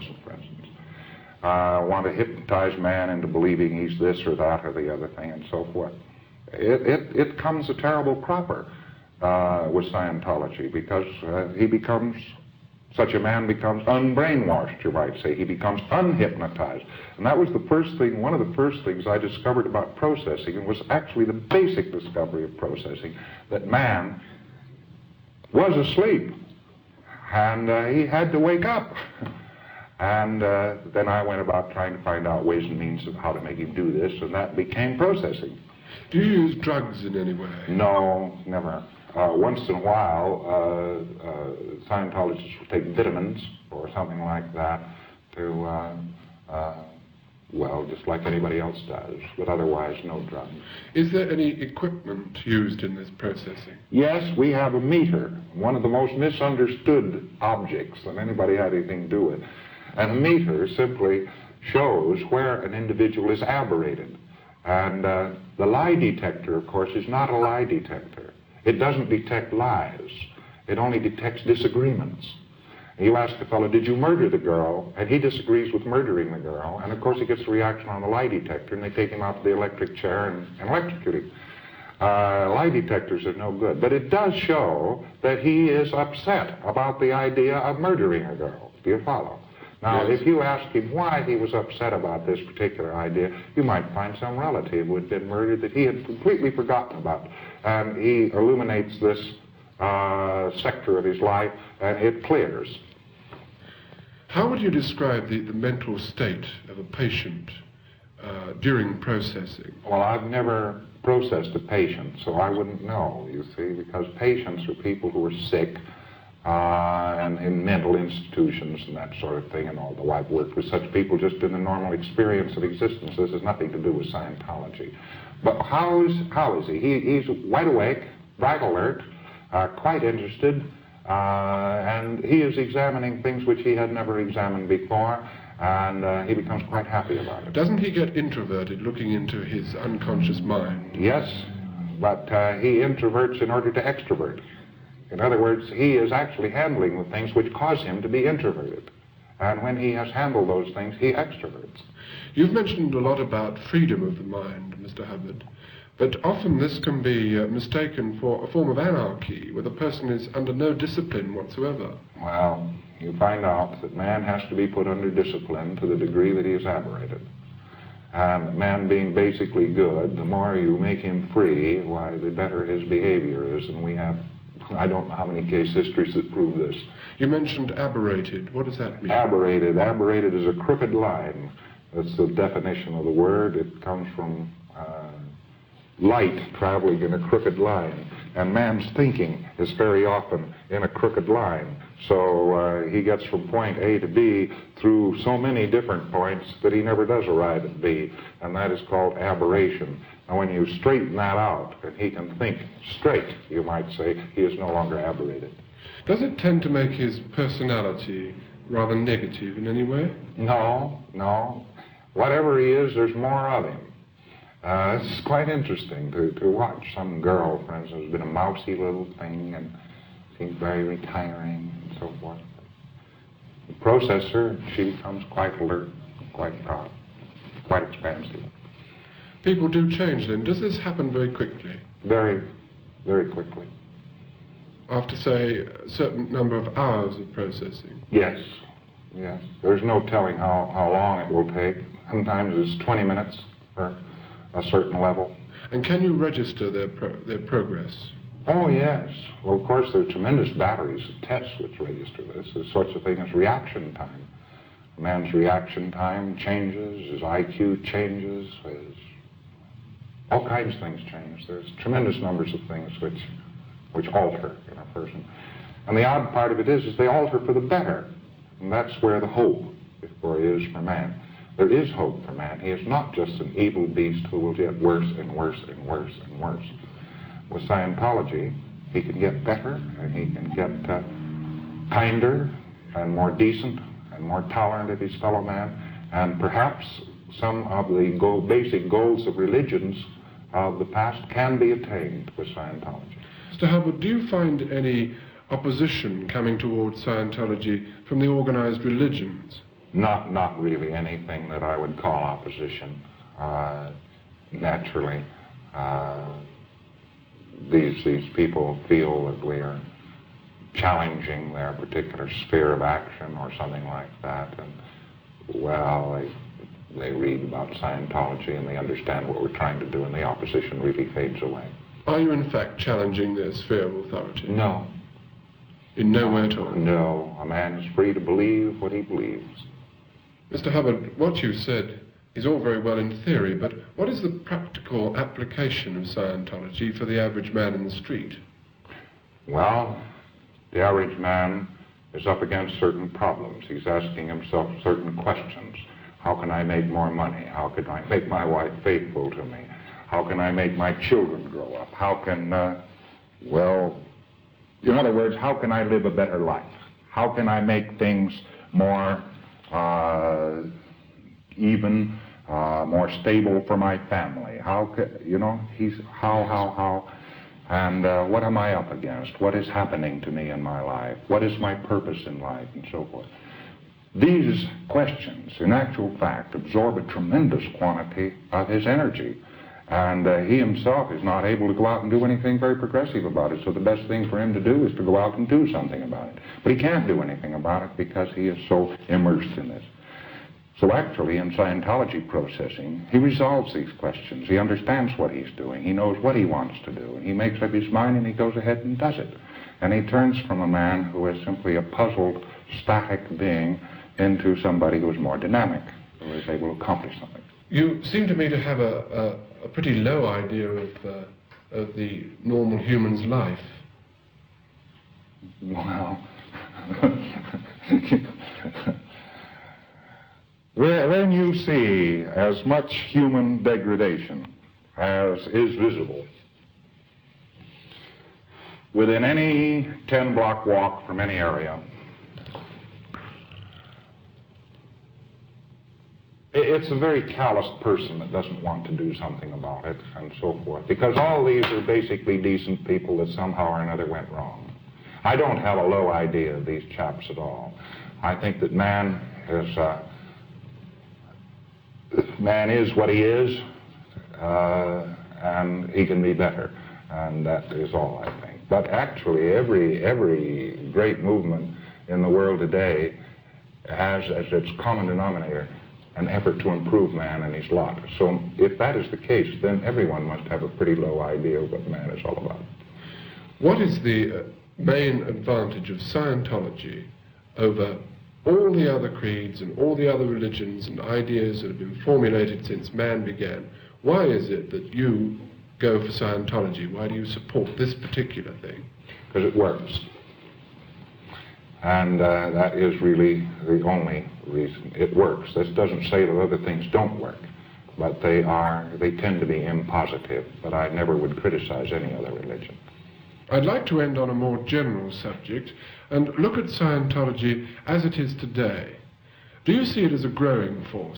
person, for instance. Want to hypnotize man into believing he's this or that or the other thing and so forth. It comes a terrible cropper with Scientology because such a man becomes unbrainwashed, you might say. He becomes unhypnotized. And that was one of the first things I discovered about processing, and was actually the basic discovery of processing, that man was asleep, and he had to wake up. And then I went about trying to find out ways and means of how to make him do this, and that became processing. Do you use drugs in any way? No, never. Once in a while, Scientologists will take vitamins or something like that to, well, just like anybody else does, but otherwise no drugs. Is there any equipment used in this processing? Yes, we have a meter, one of the most misunderstood objects that anybody had anything to do with. And a meter simply shows where an individual is aberrated. And the lie detector, of course, is not a lie detector. It doesn't detect lies. It only detects disagreements. You ask a fellow, did you murder the girl? And he disagrees with murdering the girl. And of course he gets a reaction on the lie detector, and they take him out to the electric chair and electrocute him. Lie detectors are no good. But it does show that he is upset about the idea of murdering a girl. Do you follow? Now, Yes. if you ask him why he was upset about this particular idea, you might find some relative who had been murdered that he had completely forgotten about. And he illuminates this sector of his life, and it clears. How would you describe the mental state of a patient during processing? Well, I've never processed a patient, so I wouldn't know, you see, because patients are people who are sick, and in mental institutions and that sort of thing, and although I've worked with such people just in the normal experience of existence, this has nothing to do with Scientology. But how is he? He's wide awake, bright alert, quite interested, and he is examining things which he had never examined before, and he becomes quite happy about it. Doesn't he get introverted looking into his unconscious mind? Yes, but he introverts in order to extrovert. In other words, he is actually handling the things which cause him to be introverted. And when he has handled those things, he extroverts. You've mentioned a lot about freedom of the mind, Mr. Hubbard, but often this can be mistaken for a form of anarchy, where the person is under no discipline whatsoever. Well, you find out that man has to be put under discipline to the degree that he is aberrated. And man being basically good, the more you make him free, why, the better his behavior is, and we have, I don't know how many case histories that prove this. You mentioned aberrated. What does that mean? Aberrated. Aberrated is a crooked line. That's the definition of the word. It comes from light traveling in a crooked line. And man's thinking is very often in a crooked line. So he gets from point A to B through so many different points that he never does arrive at B. And that is called aberration. And when you straighten that out, and he can think straight, you might say, he is no longer aberrated. Does it tend to make his personality rather negative in any way? No, no. Whatever he is, there's more of him. It's quite interesting to watch some girl, for instance, who's been a mousy little thing and seems very retiring and so forth. You process her, she becomes quite alert, quite proud, quite expansive. People do change then. Does this happen very quickly? Very, very quickly. After, say, a certain number of hours of processing? Yes, yes. There's no telling how long it will take. Sometimes it's 20 minutes for a certain level. And can you register their progress? Oh, yes. Well, of course, there are tremendous batteries of tests which register this. There's such a thing as reaction time. A man's reaction time changes, his IQ changes, all kinds of things change. There's tremendous numbers of things which alter in a person. And the odd part of it is they alter for the better. And that's where the hope is for man. There is hope for man. He is not just an evil beast who will get worse and worse and worse and worse. With Scientology, he can get better, and he can get kinder and more decent and more tolerant of his fellow man, and perhaps some of the basic goals of religions of the past can be attained with Scientology. Mr. Hubbard, do you find any opposition coming towards Scientology from the organized religions? Not really anything that I would call opposition. Naturally, these people feel that we are challenging their particular sphere of action or something like that, and well, they read about Scientology and they understand what we're trying to do, and the opposition really fades away. Are you in fact challenging their sphere of authority? No. In no way at all? No. A man is free to believe what he believes. Mr. Hubbard, what you said is all very well in theory, but what is the practical application of Scientology for the average man in the street? Well, the average man is up against certain problems. He's asking himself certain questions. How can I make more money? How can I make my wife faithful to me? How can I make my children grow up? How can, well, in other words, how can I live a better life? How can I make things more even, more stable for my family? How can, you know, how, and what am I up against? What is happening to me in my life? What is my purpose in life, and so forth? These questions, in actual fact, absorb a tremendous quantity of his energy. And he himself is not able to go out and do anything very progressive about it. So the best thing for him to do is to go out and do something about it. But he can't do anything about it because he is so immersed in this. So actually, in Scientology processing, he resolves these questions. He understands what he's doing. He knows what he wants to do. And he makes up his mind and he goes ahead and does it. And he turns from a man who is simply a puzzled, static being into somebody who is more dynamic, who is able to accomplish something. You seem to me to have a pretty low idea of the normal human's life. Well, when you see as much human degradation as is visible within any 10-block walk from any area, it's a very calloused person that doesn't want to do something about it, and so forth, because all these are basically decent people that somehow or another went wrong. I don't have a low idea of these chaps at all. I think that man is what he is, and he can be better, and that is all, I think. But actually, every great movement in the world today has as its common denominator an effort to improve man and his lot. So if that is the case, then everyone must have a pretty low idea of what man is all about. What is the main advantage of Scientology over all the other creeds and all the other religions and ideas that have been formulated since man began? Why is it that you go for Scientology? Why do you support this particular thing? Because it works. And that is really the only reason it works. This doesn't say that other things don't work, but they tend to be impositive. But I never would criticize any other religion. I'd like to end on a more general subject and look at Scientology as it is today. Do you see it as a growing force?